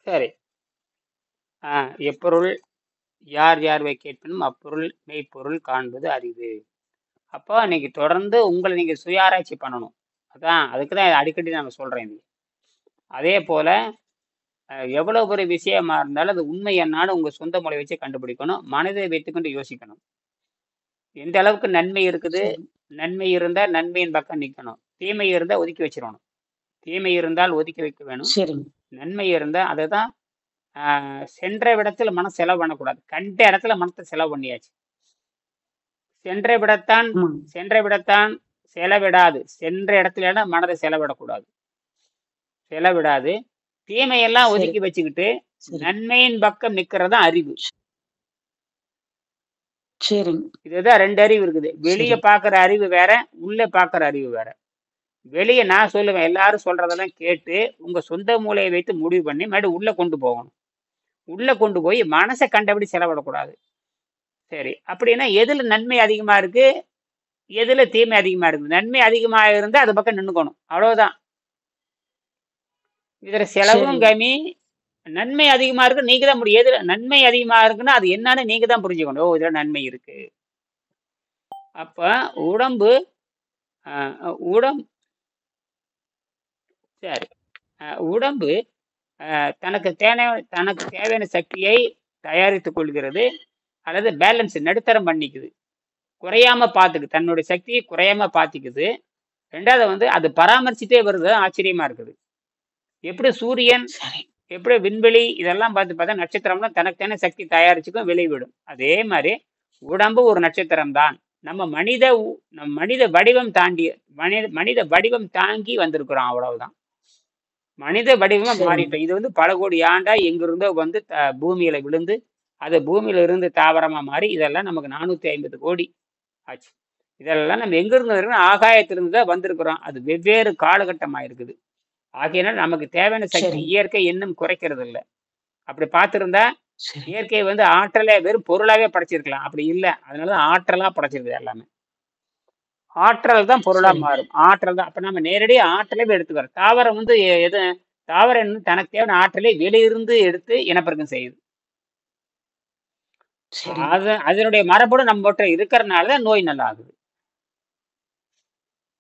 சரி. எப்பொருள் யார் யார்வை கேட்பினும் அப்பொருள் மெய்ப்பொருள் காண்பது அறிவு. அப்போ நீங்க தொடர்ந்து உங்களை நீங்க சுய ஆராய்ச்சி பண்ணணும். அதான் அதுக்கு தான் அடிக்கடி நான் சொல்றேன் இது. அதே போல எவ்வளவு ஒரு விஷயமா இருந்தாலும் அது உண்மை என்னான்னு உங்க சொந்த மூளை வச்சு கண்டுபிடிக்கணும். மனதை வைத்துக்கொண்டு யோசிக்கணும். எந்த அளவுக்கு நன்மை இருக்குது, சரி நன்மை இருந்தா நன்மையின் பக்கம் நிக்கணும். தீமை இருந்தா ஒதுக்கி வச்சிரணும். தீமை இருந்தால் ஒதுக்கி வைக்க வேணும். சரிங்க நன்மை இருந்தா அதுதான். சென்ற இடத்துல மனம் செலவு பண்ணக்கூடாது. கண்ட இடத்துல மனத்தை செலவு பண்ணியாச்சு. சென்ற விடத்தான் ஆமாங்க சென்ற விடத்தான் செலவிடாது. சென்ற இடத்துல மனதை செலவிடக்கூடாது. செலவிடாது. தீமையெல்லாம் சரி ஒதுக்கி வச்சுக்கிட்டு சரி நன்மையின் பக்கம் நிக்கிறதா அறிவு. சரிங்க இதுதான் ரெண்டு அறிவு இருக்குது. வெளியே சரி பார்க்குற அறிவு வேற, உள்ளே பார்க்குற அறிவு வேற. வெளியே நான் சொல்லுவேன், எல்லாரும் சொல்றதெல்லாம் கேட்டு உங்க சொந்த மூளையை வைத்து முடிவு பண்ணி மறுபடியும் உள்ள கொண்டு போகணும். உள்ள கொண்டு போய் மனசை கண்டபடி செலவிடக்கூடாது. சரி, அப்படின்னா எதுல நன்மை அதிகமா இருக்கு, எதுல தீமை அதிகமா இருக்குது? நன்மை அதிகமா இருந்தா அது பக்கம் நின்னுக்கணும், அவ்வளவுதான். இதுல செலவும் சரிங்க கம்மி, நன்மை அதிகமா இருக்கு, நீங்க தான் முடியும். எதுல நன்மை அதிகமா இருக்குன்னா அது என்னன்னு நீங்க தான் புரிஞ்சுக்கணும். ஓ, இதுல நன்மை இருக்கு. அப்ப உடம்பு உடம்பு சரி. உடம்பு தனக்கு தேவையான சக்தியை தயாரித்துக் கொள்கிறது, அல்லது பேலன்ஸ் நடுத்தரம் பண்ணிக்குது. குறையாம பார்த்துக்கு தன்னுடைய சக்தியை குறையாம பார்த்துக்குது. ரெண்டாவது வந்து அது பராமரிச்சுட்டே வருது, ஆச்சரியமா இருக்குது. எப்படி சூரியன், சரி எப்படி விண்வெளி இதெல்லாம் பார்த்தா நட்சத்திரம்லாம் தனக்குத்தானே சக்தி தயாரிச்சுக்கும் வெளிவிடும். அதே மாதிரி உடம்பு ஒரு நட்சத்திரம் தான். நம் மனித வடிவம் தாண்டி மனித வடிவம் தாங்கி வந்திருக்கிறோம், அவ்வளவுதான். மனித வடிவமா சரிங்க மாறிட்டோம். இது வந்து பல கோடி ஆண்டா எங்கிருந்தோ வந்து பூமியில விழுந்து அது பூமியில இருந்து தாவரமா மாறி இதெல்லாம் நமக்கு 450 கோடி ஆச்சு. இதெல்லாம் நம்ம எங்கிருந்து இருக்கோம்? ஆகாயத்திலிருந்து தான் வந்திருக்கிறோம். அது வெவ்வேறு காலகட்டமா இருக்குது. ஆகையினால் நமக்கு தேவையான சக்தி சரிங்க இயற்கை இன்னும் குறைக்கிறது இல்லை. அப்படி பார்த்திருந்தா சரி இயற்கை வந்து ஆற்றலை வெறும் பொருளாவே படைச்சிருக்கலாம். அப்படி இல்லை, அதனாலதான் ஆற்றலா படைச்சிருக்குது எல்லாமே. ஆற்றல் தான் பொருளா சரிங்க மாறும். ஆற்றல் தான். அப்ப நம்ம நேரடியாக ஆற்றலே எடுத்துக்கிறோம். தாவரம் வந்து எது, தாவரம் தனக்கு தேவையான ஆற்றலை வெளியிருந்து எடுத்து இனப்பெருக்கம் செய்யுது. சரிங்க அதனுடைய மரபணு நம்மகிட்ட இருக்கிறதுனால தான் நோய் நல்லா ஆகுது.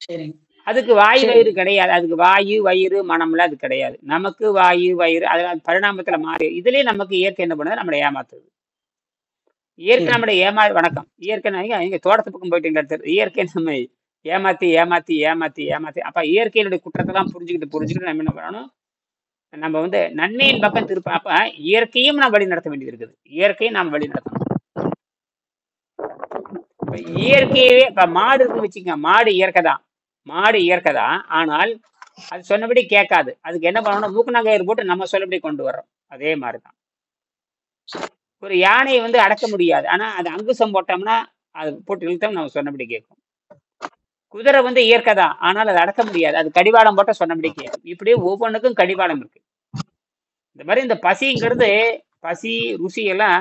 சரிங்க அதுக்கு வாயு வயிறு சரிங்க கிடையாது. அதுக்கு வாயு வயிறு மனம்ல அது கிடையாது. நமக்கு வாயு வயிறு அதெல்லாம் பரிணாமத்துல மாறி இதுலயே நமக்கு இயற்கை என்ன பண்ணுது, நம்மளை ஏமாத்துது. இயற்கை சரிங்க நம்மளை வணக்கம். இயற்கை நீங்க தோட்டத்து பக்கம் போயிட்டீங்க. இயற்கை நம்ம ஏமாத்தி ஏமாத்தி ஏமாத்தி ஏமாத்தி அப்ப இயற்கையினுடைய குற்றத்தெல்லாம் புரிஞ்சுக்கிட்டு நம்ம என்ன பண்ணணும், நம்ம வந்து நன்மையின் பக்கம் திருப்ப. அப்ப இயற்கையும் நாம் வழி நடத்த வேண்டியது இருக்குது. இயற்கையும் நாம் வழி நடத்தணும். இப்ப இயற்கையவே இப்ப மாடு இருக்குன்னு வச்சுக்கோங்க. மாடு இயற்கை தான். ஆனால் அது சொன்னபடி கேட்காது. அதுக்கு என்ன பண்ணணும், மூக்குநாங்கயிறு போட்டு நம்ம சொல்லபடி கொண்டு வர்றோம். அதே மாதிரிதான் ஒரு யானையை வந்து அடக்க முடியாது. ஆனா அது அங்குசம் போட்டோம்னா அது போட்டு இழுத்தோம், நம்ம சொன்னபடி கேட்கும். குதிரை வந்து இயற்கை தான், ஆனால் அதை அடக்க முடியாது. அது கடிவாளம் போட்ட சொன்னபடி கேட்கும். இப்படியே ஒவ்வொன்றுக்கும் கடிவாளம் இருக்கு. இந்த மாதிரி இந்த பசி ருசி எல்லாம்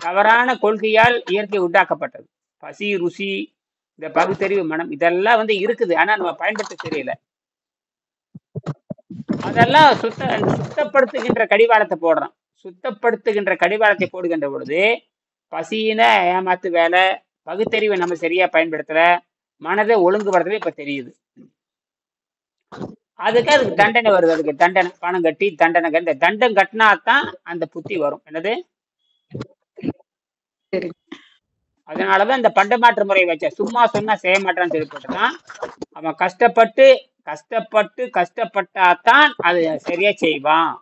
தவறான கொள்கையால் இயற்கை உண்டாக்கப்பட்டது. பசி ருசி, இந்த பகுத்தறிவு மனம் இதெல்லாம் வந்து இருக்குது. ஆனா நம்ம பயன்படுத்த தெரியல. அதெல்லாம் சுத்தப்படுத்துகின்ற கடிவாளத்தை போடுறோம். சுத்தப்படுத்துகின்ற கடிவாளத்தை போடுகின்ற பொழுது பசியின ஏமாத்து வேலை, பகுத்தறிவை நம்ம சரியா பயன்படுத்தல, மனதை ஒழுங்குபடுத்தல இப்ப தெரியுது. அதுக்கு தண்டனை வருது. அதுக்கு தண்டனை பணம் கட்டி தண்டனை கட்டி தண்டம் கட்டினாதான் அந்த புத்தி வரும். என்னது, அதனாலதான் இந்த பண்டமாற்று முறை வச்ச. சும்மா சொன்னா செய்ய மாட்டான்னு சொல்லிப்பட்டுதான் அவன் கஷ்டப்பட்டாதான் அது சரியா செய்வான்.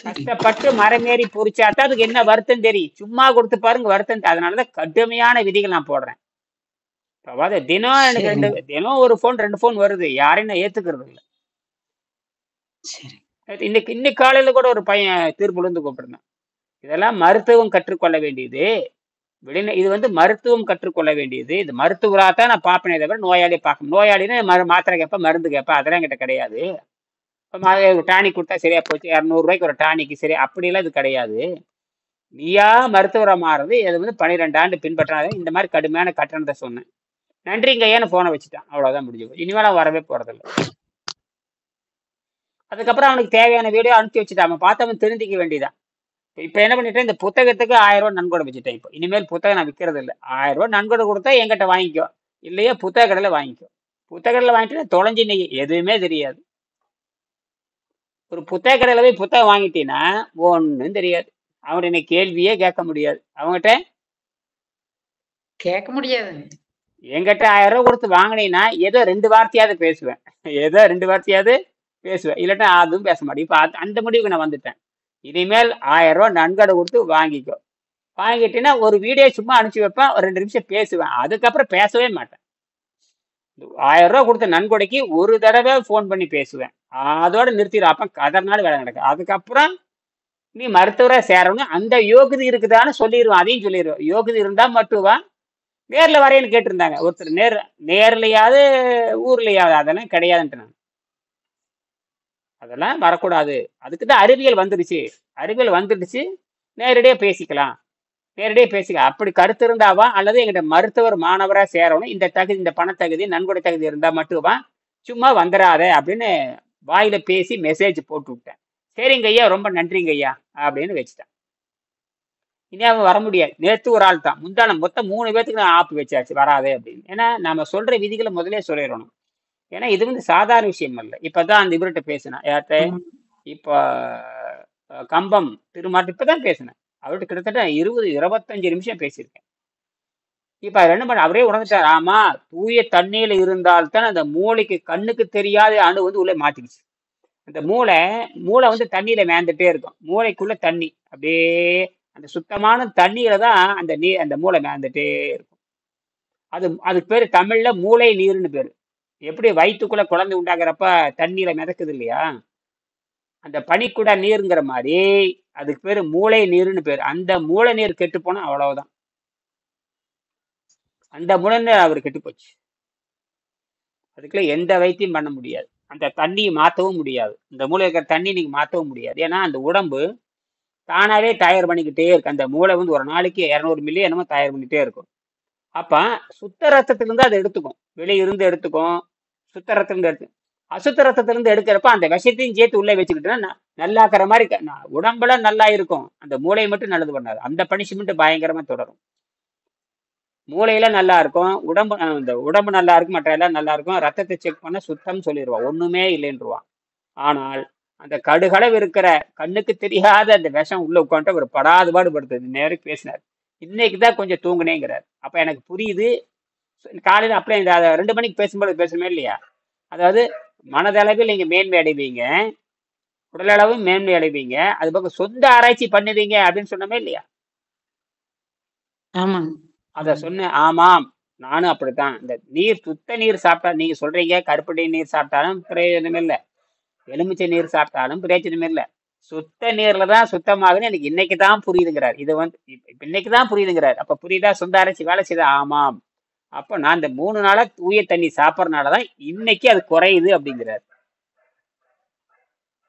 கஷ்டப்பட்டு மரமேறி பொறிச்சாதான் அதுக்கு என்ன வருத்தம் தெரியும். சும்மா கொடுத்து பாருங்க வருத்தம். அதனாலதான் கடுமையான விதிகள் நான் போடுறேன். தினம் எனக்கு தினம் ஒரு போன் 2 போன் வருது. யாரையும் நான் ஏத்துக்கிறது இல்லை. இன்னைக்கு காலையில கூட ஒரு பையன் தீர்ப்புலேருந்து கூப்பிட்டுருந்தேன். இதெல்லாம் மருத்துவம் கற்றுக்கொள்ள வேண்டியது. இது வந்து மருத்துவம் கற்றுக்கொள்ள வேண்டியது. இது மருத்துவராகத்தான் நான் பார்ப்பேனே தவிர நோயாளியை பார்க்கணும். நோயாளின்னு மாத்திரை கேட்பேன், மருந்து கேட்பேன், அதெல்லாம் என்கிட்ட கிடையாது. இப்போ டானிக் கொடுத்தா சரியா போச்சு, 200 ரூபாய்க்கு ஒரு டானிக்கு சரி, அப்படிலாம் இது கிடையாது. நீயா மருத்துவரை மாறுறது இது வந்து 12 ஆண்டு பின்பற்றாத. இந்த மாதிரி கடுமையான கட்டணத்தை சொன்னேன். நன்றிங்க, ஏன்னு போனை வச்சுட்டான். அவ்வளவுதான், முடிஞ்சு. இனிமேல் வரவே போறதில்லை. அதுக்கப்புறம் அவனுக்கு தேவையான வீடியோ அனுப்பிச்சு வச்சுட்டான். அவன் பார்த்தவன் திருந்திக்க வேண்டியதான். இப்ப என்ன பண்ணிட்டேன், இந்த புத்தகத்துக்கு 1000 நன்கொடை வச்சுட்டேன். இப்போ இனிமேல் புத்தகம் நான் விற்கிறது இல்லை. 1000 நன்கொடை கொடுத்தா என்கிட்ட வாங்கிக்கோ, இல்லையா புத்தக கடையில வாங்கிக்கோ. புத்தக கடையில வாங்கிட்டு தொலைஞ்சு நீ எதுவுமே தெரியாது. ஒரு புத்தக கடையில போய் புத்தகம் வாங்கிட்டீங்கன்னா ஒன்றும் தெரியாது. அவன்கிட்ட நீ கேள்வியே கேட்க முடியாது. அவங்ககிட்ட கேட்க முடியாது. என்கிட்ட 1000 ரூபாய் கொடுத்து வாங்கினீங்கன்னா ஏதோ 2 வார்த்தையாவது பேசுவேன். ஏதோ 2 வார்த்தையாவது பேசுவேன், இல்லாட்டா அதுவும் பேச மாட்டேன். இப்போ அந்த முடிவுக்கு நான் வந்துட்டேன். இனிமேல் 1000 ரூபாய் நன்கொடை கொடுத்து வாங்கிக்கோ. வாங்கிட்டீங்கன்னா ஒரு வீடியோ சும்மா அனுப்பிச்சு வைப்பேன், ஒரு 2 நிமிஷம் பேசுவேன், அதுக்கப்புறம் பேசவே மாட்டேன். 1000 ரூபாய் கொடுத்த நன்கொடைக்கு ஒரு தடவை ஃபோன் பண்ணி பேசுவேன், அதோட நிறுத்திடும். அப்போ கதறினாலும் வேலை நடக்கும். அதுக்கப்புறம் நீ மருத்துவரை சேரணும், அந்த யோகிதை இருக்குதான்னு சொல்லிடுவேன். அதையும் சொல்லிடுவேன். யோகிதை இருந்தா மட்டும் வா, நேரில் வரையன்னு கேட்டிருந்தாங்க ஒருத்தர். நேர்லையாவது ஊர்லையாவது, அதெல்லாம் கிடையாதுன்ட்டு நான். அதெல்லாம் வரக்கூடாது. அதுக்கு தான் அறிவியல் வந்துடுச்சு. அறிவியல் வந்துடுச்சு, நேரடியாக பேசிக்கலாம், நேரடியாக பேசிக்கலாம். அப்படி கருத்து இருந்தாவா, அல்லது எங்கிட்ட மருத்துவர் மாணவராக சேரணும், இந்த தகுதி, இந்த பணத்தகுதி, நன்கொடை தகுதி இருந்தால் மட்டும் வா, சும்மா வந்துடாத அப்படின்னு வாயில பேசி மெசேஜ் போட்டு விட்டேன். சரிங்க ஐயா, ரொம்ப நன்றிங்க ஐயா அப்படின்னு வச்சுட்டேன். இனி அவன் வர முடியாது. நேற்று ஒரு ஆள் தான், முந்தான மொத்தம் 3 பேத்துக்கு நான் ஆப்பு வச்சாச்சு வராதே அப்படின்னு. ஏன்னா நம்ம சொல்ற விதிகளை முதலே சொல்லிடணும். ஏன்னா இது வந்து சாதாரண விஷயம் அல்ல. இப்பதான் அந்த இவர்கிட்ட பேசினேன், யார்கிட்ட, இப்போ கம்பம் திருமாட்டு இப்பதான் பேசினேன். அவர்கிட்ட கிட்டத்தட்ட 20-25 நிமிஷம் பேசியிருக்கேன். இப்ப அவர் என்ன பண்ண, அவரே உணர்ந்துட்டார். ஆமா, தூய தண்ணியில இருந்தால்தான் அந்த மூளைக்கு, கண்ணுக்கு தெரியாத அணு வந்து உள்ள மாத்திடுச்சு. அந்த மூளை வந்து தண்ணியில மேந்துட்டே இருக்கும். மூளைக்குள்ள தண்ணி அப்படியே, அந்த சுத்தமான தண்ணியில தான் அந்த மூளை மேந்துட்டே இருக்கும். அதுக்கு பேரு தமிழ்ல மூளை நீர்னு பேரு. எப்படி வயிற்றுக்குள்ள குழந்தை உண்டாகிறப்ப தண்ணியில மிதக்குது இல்லையா, அந்த பனிக்குடா நீருங்கிற மாதிரி அதுக்கு பேரு மூளை நீர்னு பேரு. அந்த மூளை நீர் கெட்டு போனா அவ்வளவுதான். அந்த மூளை நீர் அவர் கெட்டு போச்சு. அதுக்குள்ள எந்த வைத்தியம் பண்ண முடியாது. அந்த தண்ணியை மாற்றவும் முடியாது. இந்த மூளை இருக்கிற தண்ணி நீங்க மாற்றவும் முடியாது. ஏன்னா அந்த உடம்பு தானாவே தயார் பண்ணிக்கிட்டே இருக்கு. அந்த மூளை வந்து ஒரு நாளைக்கு 200 மில்லி என்னமோ தயார் பண்ணிக்கிட்டே இருக்கும். அப்ப சுத்த ரத்தத்திலிருந்து அதை எடுத்துக்கும், வெளியிருந்து எடுத்துக்கும். சுத்த ரத்தத்திலிருந்து எடுத்து, அசுத்த ரத்தத்திலிருந்து எடுக்கிறப்ப அந்த விஷத்தையும் சேர்த்து உள்ள வச்சுக்கிட்டோன்னா நல்லாக்கிற மாதிரி உடம்புல நல்லா இருக்கும். அந்த மூளையை மட்டும் நல்லது பண்ணாது. அந்த பனிஷ்மெண்ட் பயங்கரமா தொடரும். மூளையில நல்லா இருக்கும், இந்த உடம்பு நல்லா இருக்கும், மற்ற எல்லாம் நல்லா இருக்கும். ரத்தத்தை செக் பண்ண சுத்தம் சொல்லிடுவான், ஒண்ணுமே இல்லைன்றுவான். ஆனால் அந்த கடுகளவு இருக்கிற கண்ணுக்கு தெரியாத அந்த விஷம் உள்ள உட்காந்துட்டு ஒரு படாது பாடுபடுத்துது. நேரம் பேசினார். இன்னைக்கு தான் கொஞ்சம் தூங்குனேங்கிறார். அப்ப எனக்கு புரியுது. காலையில அப்படியே இந்த 2 மணிக்கு பேசும்போது பேசணுமே இல்லையா, அதாவது மனதளவில் நீங்க மேன்மை அடைவீங்க, உடலளவும் மேன்மை அடைவீங்க, அது பக்கம் சொந்த ஆராய்ச்சி பண்ணுவீங்க அப்படின்னு சொன்னமே இல்லையா. அத சொன்ன. ஆமாம், நானும் அப்படித்தான். இந்த நீர், சுத்த நீர் சாப்பிட்டா, நீங்க சொல்றீங்க கருப்பட்டி நீர் சாப்பிட்டாலும் பிரயோஜனம் இல்லை, எலுமிச்சை நீர் சாப்பிட்டாலும் பிரயோஜனம் இல்லை, சுத்த நீர்ல தான் சுத்தமாகுன்னு எனக்கு இன்னைக்கு தான் புரியுதுங்கிறார். இது வந்து இன்னைக்கு தான் புரியுதுங்கிறார். அப்ப புரியுதா, சொந்த ஆராய்ச்சி வேலை செய்தா. ஆமாம், அப்ப நான் இந்த 3 நாளா தூய தண்ணி சாப்பிட்றதுனாலதான் இன்னைக்கு அது குறையுது அப்படிங்கிறார்.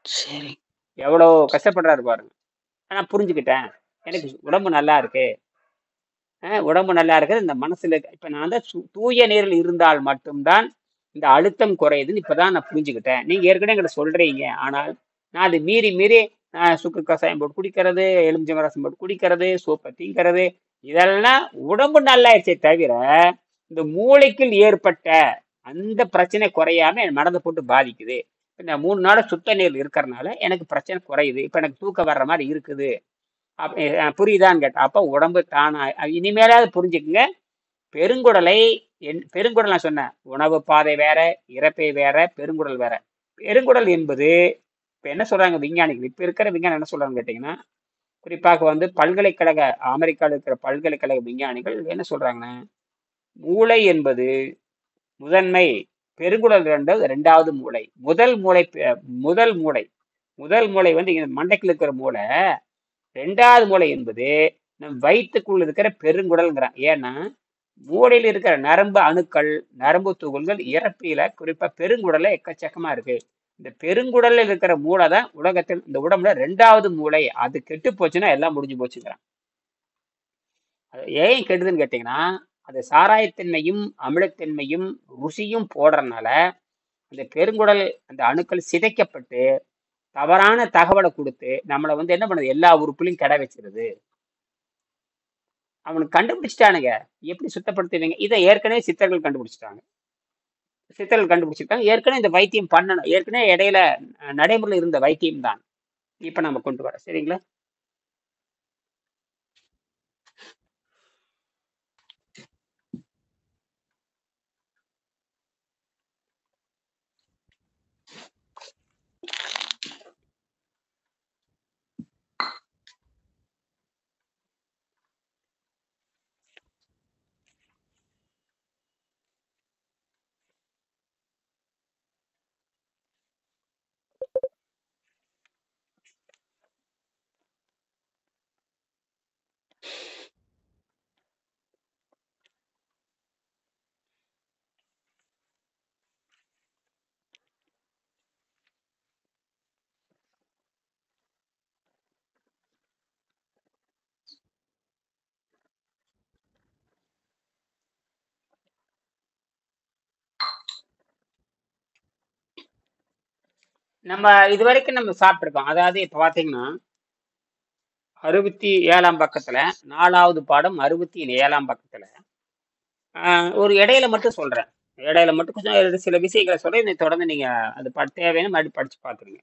சரி, எவ்வளவு கஷ்டப்படுறாரு பாருங்க. நான் புரிஞ்சுக்கிட்டேன். எனக்கு உடம்பு நல்லா இருக்கு, உடம்பு நல்லா இருக்குது. இந்த மனசுல இப்ப நான் தான் தூய நீரில் இருந்தால் மட்டும்தான் இந்த அழுத்தம் குறையுதுன்னு இப்பதான் நான் புரிஞ்சுக்கிட்டேன். நீங்க ஏற்கனவே எங்கிட்ட சொல்றீங்க. ஆனால் நான் அது மீறி மீறி சுக்கு கசாயம் போட்டு குடிக்கிறது, எலுமிச்சை ரசம் போட்டு குடிக்கிறது, சோப்பை தீங்கிறது, இதெல்லாம் உடம்பு நல்லாயிருச்சே தவிர இந்த மூளைக்குள் ஏற்பட்ட அந்த பிரச்சனை குறையாம என் மனதை போட்டு பாதிக்குது. இந்த 3 நாள் சுத்த நீர் இருக்கிறதுனால எனக்கு பிரச்சனை குறையுது. இப்ப எனக்கு தூக்கம் வர்ற மாதிரி இருக்குது. புரியுதான்னு கேட்டா, அப்ப உடம்பு தானா. இனிமேலாவது புரிஞ்சுக்குங்க. பெருங்குடலை, பெருங்குடல் நான் சொன்னேன், உணவு பாதை வேற, இறப்பை வேற, பெருங்குடல் வேற. பெருங்குடல் என்பது இப்ப என்ன சொல்றாங்க விஞ்ஞானிகள், இப்ப இருக்கிற விஞ்ஞானம் என்ன சொல்றாங்க கேட்டீங்கன்னா, குறிப்பாக வந்து பல்கலைக்கழக, அமெரிக்காவில் இருக்கிற பல்கலைக்கழக விஞ்ஞானிகள் என்ன சொல்றாங்கன்னா, மூளை என்பது முதன்மை, பெருங்குடல் இரண்டாவது மூளை. முதல் மூளை வந்து மண்டைக்குள்ள இருக்கிற மூளை. 2வது மூளை என்பது நம் வயிற்றுக்குள்ள இருக்கிற பெருங்குடல்ங்கிறான். ஏன்னா மூளையில் இருக்கிற நரம்பு அணுக்கள், நரம்பு துகள்கள் இறப்பில குறிப்பா பெருங்குடல்ல எக்கச்சக்கமா இருக்கு. இந்த பெருங்குடல்ல இருக்கிற மூளை தான் உலகத்தில், இந்த உடம்புல 2வது மூளை. அது கெட்டு போச்சுன்னா எல்லாம் முடிஞ்சு போச்சுங்கிறான். அது ஏன் கெடுதுன்னு கேட்டீங்கன்னா, அது சாராயத்தன்மையும் அமிலத்தன்மையும் ருசியும் போடுறதுனால அந்த பெருங்குடல், அந்த அணுக்கள் சிதைக்கப்பட்டு தவறான தகவலை கொடுத்து நம்மளை வந்து என்ன பண்ணுது, எல்லா உறுப்புலையும் கடை வச்சிருது. அவனுக்கு கண்டுபிடிச்சிட்டானுங்க. எப்படி சுத்தப்படுத்துவீங்க? இதை ஏற்கனவே சித்தர்கள் கண்டுபிடிச்சிட்டாங்க. ஏற்கனவே இந்த வைத்தியம் பண்ணணும். ஏற்கனவே இடையில நடைமுறையில் இருந்த வைத்தியம் தான் இப்ப நம்ம கொண்டு வர. சரிங்களா? நம்ம இது வரைக்கும் நம்ம சாப்பிட்டுருக்கோம். அதாவது இப்ப பாத்தீங்கன்னா 67ஆம் பக்கத்துல 4வது பாடம் 67ஆம் பக்கத்துல ஒரு இடையில மட்டும் சொல்றேன். இடையில மட்டும் கொஞ்சம் சில விஷயங்களை சொல்றேன். இதை தொடர்ந்து நீங்க அது தேவையான மறுபடியும் படிச்சு பார்த்துருங்க.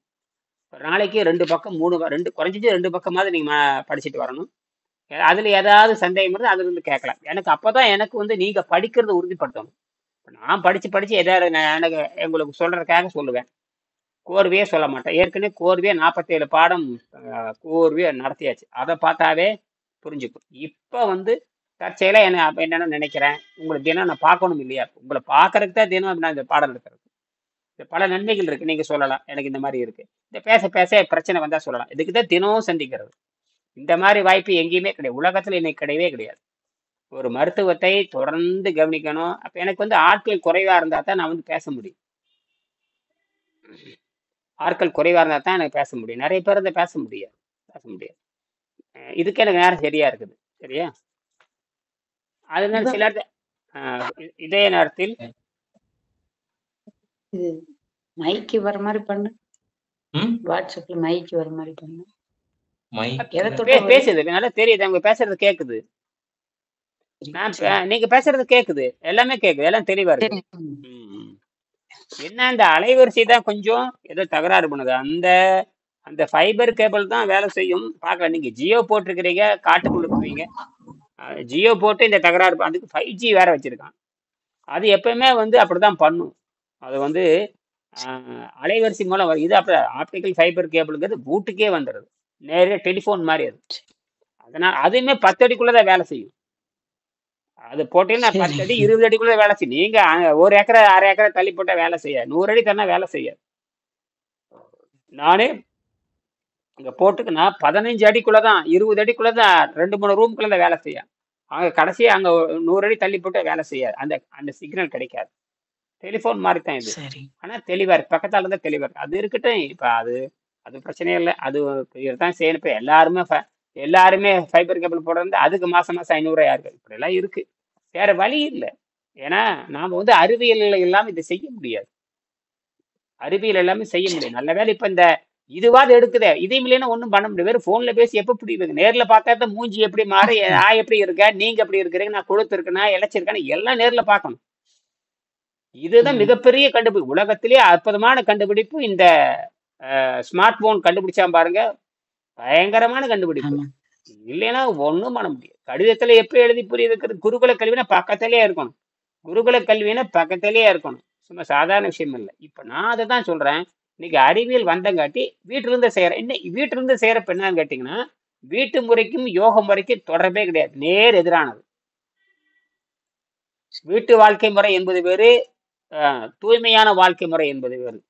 ஒரு நாளைக்கு 2 பக்கம் 3 2 குறைஞ்சது 2 பக்கமாவது நீங்க படிச்சுட்டு வரணும். அதுல ஏதாவது சந்தேகம் இருந்தா அதுல இருந்து கேட்கலாம். எனக்கு அப்பதான் எனக்கு வந்து நீங்க படிக்கிறத உறுதிப்படுத்தணும். நான் படிச்சு படிச்சு எதாவது எனக்கு உங்களுக்கு சொல்றதுக்காக சொல்லுவேன். கோர்வையே சொல்ல மாட்டேன். ஏற்கனவே கோர்வையே 47 பாடம் கோர்வையே நடத்தியாச்சு. அதை பார்த்தாவே புரிஞ்சுக்கும். இப்ப வந்து தற்செயலா என்ன என்னென்ன நினைக்கிறேன், உங்களை தினம் நான் பார்க்கணும் இல்லையா? உங்களை பார்க்கறதுக்கு தான் தினம் நான் இந்த பாடம் எடுக்கிறது. பல நன்மைகள் இருக்கு. நீங்க சொல்லலாம் எனக்கு இந்த மாதிரி இருக்கு. இந்த பேச பேச பிரச்சனை வந்தா சொல்லலாம். இதுக்கு தான் தினம் சந்திக்கிறது. இந்த மாதிரி வாய்ப்பு எங்கேயுமே கிடையாது. உலகத்துல இன்னைக்கு கிடையவே கிடையாது. ஒரு மருத்துவத்தை தொடர்ந்து கவனிக்கணும். அப்ப எனக்கு வந்து ஆட்கள் குறைவா இருந்தா தான் நான் வந்து பேச முடியும். ஆட்கள் குறைவா இருந்தா தான் எனக்கு பேச முடியும். நிறைய பேர் அதை பேச முடியாது. இதுக்கு எனக்கு நேரம் சரியா இருக்குது. சரியா? அதனால சில இதே நேரத்தில் மைக்கு வர மாதிரி பண்ணு. வாட்ஸ்அப்ல மைக்கு வர மாதிரி பண்ணு. பேசுது நல்லா தெரியுது. அவங்க பேசுறது கேக்குது. நீங்க பேசுறது கேக்குது. எல்லாமே கேக்குது. எல்லாம் தெளிவா இருக்கு. என்ன இந்த அலைவரிசை தான் கொஞ்சம் ஏதோ தகராறு பண்ணுது. அந்த ஃபைபர் கேபிள் தான் வேலை செய்யும். பார்க்கலாம். நீங்க ஜியோ போட்டிருக்கிறீங்க, காட்டுக்குள்ள இருக்கிறீங்க. ஜியோ போட்டு இந்த தகராறு. அதுக்கு 5G வேற வச்சிருக்கான். அது எப்பயுமே வந்து அப்படிதான் பண்ணும். அது வந்து அலைவரிசை மூலம் வரும். இது அப்புறம் ஆப்டிக்கல் ஃபைபர் கேபிள்ங்கிறது வீட்டுக்கே வந்துடுது. நேரே டெலிஃபோன் மாதிரி அது. அதனால அதுவுமே 10 அடிக்குள்ளதான் வேலை செய்யும். அது போட்டீங்கன்னா 10 அடி 20 அடிக்குள்ள வேலை செய்யும். நீங்க 1 ஏக்கரை 1/2 ஏக்கரை தள்ளி போட்டா வேலை செய்யாது. 100 அடி தண்ணா வேலை செய்யாது. நானே அங்க போட்டுக்குன்னா 15 அடிக்குள்ளதான் 20 அடிக்குள்ளதான் 2-3 ரூமுக்குள்ளதான் வேலை செய்யும். அங்க கடைசியா அங்க 100 அடி தள்ளி போட்டா வேலை செய்யாது. அந்த சிக்னல் கிடைக்காது. டெலிஃபோன் மாதிரி தான் இது. ஆனா தெளிவா இருக்கு. பக்கத்தால இருந்தா தெளிவா இருக்கு. அது இருக்கட்டும். இப்ப அது பிரச்சனையே இல்லை. அது தான் செய்யணும். இப்ப எல்லாருமே ஃபைபர் கேபிள் போடுறது அதுக்கு மாசம் 500 இருக்கு. இப்படி எல்லாம் இருக்கு. வேற வழி இல்லை. ஏன்னா நாம வந்து அறிவியல் இல்லாம இதை செய்ய முடியாது. அறிவியல் எல்லாமே செய்ய முடியும். நல்ல வேலை இப்ப இந்த இதுவாது எடுக்குதே. இதையும் இல்லைன்னா ஒன்றும் பண்ண முடியும். வேறு போன்ல பேசி எப்ப புரியுது? நேர்ல பார்த்தா மூஞ்சி எப்படி மாறி, நான் எப்படி இருக்கேன், நீங்க எப்படி இருக்கிறீங்க, நான் கொடுத்துருக்கேன்னா இழைச்சிருக்கேன், எல்லாம் நேர்ல பார்க்கணும். இதுதான் மிகப்பெரிய கண்டுபிடிப்பு. உலகத்திலேயே அற்புதமான கண்டுபிடிப்பு இந்த ஸ்மார்ட் போன் கண்டுபிடிச்சா பாருங்க. பயங்கரமான கண்டுபிடிப்பு. இல்லைன்னா ஒண்ணும் பண்ண முடியாது. கடிதத்துல எப்ப எழுதி புரிய வைக்கிறது? குருகுல கல்வினா பக்கத்திலேயே இருக்கணும். சும்மா சாதாரண விஷயம் இல்லை. இப்ப நான் அதை தான் சொல்றேன். இன்னைக்கு அறிவியல் வந்தங்காட்டி வீட்டிலிருந்து செய்யறப்ப என்னன்னு கேட்டீங்கன்னா, வீட்டு முறைக்கும் யோக முறைக்கும் தொடர்பே கிடையாது. நேர் எதிரானது. வீட்டு வாழ்க்கை முறை என்பது வேறு, தூய்மையான வாழ்க்கை முறை என்பது வேறு.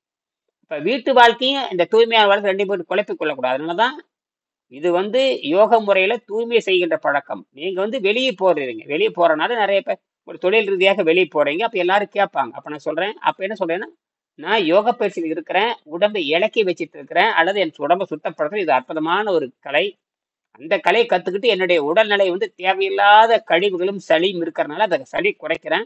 இப்ப வீட்டு வாழ்க்கையும் இந்த தூய்மையான வாழ்க்கை ரெண்டு பேரும் குழப்பிக் கொள்ளக்கூடாது. அதனாலதான் இது வந்து யோக முறையில தூய்மை செய்கின்ற பழக்கம். நீங்க வந்து வெளியே போறனால நிறைய பேர் ஒரு தொழில் ரீதியாக வெளியே போறீங்க. அப்ப எல்லாரும் கேட்பாங்க. அப்ப நான் சொல்றேன், அப்ப என்ன சொல்றேன்னா, நான் யோக பயிற்சியில் இருக்கிறேன், உடம்பை இலக்கி வச்சிட்டு இருக்கிறேன், அல்லது என் உடம்பை சுத்தப்படுத்துறது இது அற்புதமான ஒரு கலை. அந்த கலையை கத்துக்கிட்டு என்னுடைய உடல்நிலை வந்து தேவையில்லாத கழிவுகளும் சளியும் இருக்கிறனால அதை சளி குறைக்கிறேன்.